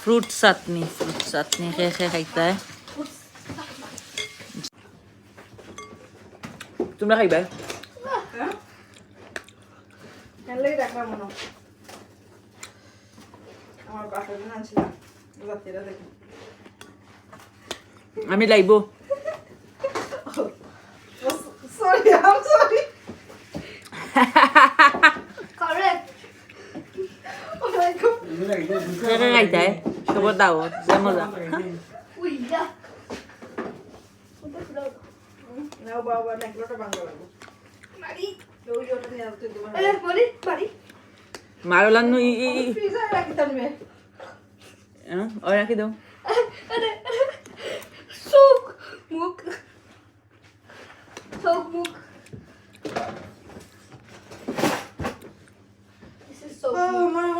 Fruit চাটনি খেয়ে খেয়ে খাইতে হয়। তোমরা খাইবা? খেলেই রাখলাম মনে আমার বাসার জন্য আনছিলাম রাত্রিরা দেখি আমি লাইব সরি আম সরি Correct. খেয়ে খেয়ে খাইতে হয় সবার দাও যে মজা। Uy, ya. নাও বাবা নেকলোটা ভাঙা লাগবে Mari. ওই ওটা নিয়ে আসতে দেবো Mari, Mari. মারলান্ন ফ্রিজে রাখি তানবে ওই রাখি দাও। Soak. Muk. Soak muk. This is soak muk. আমার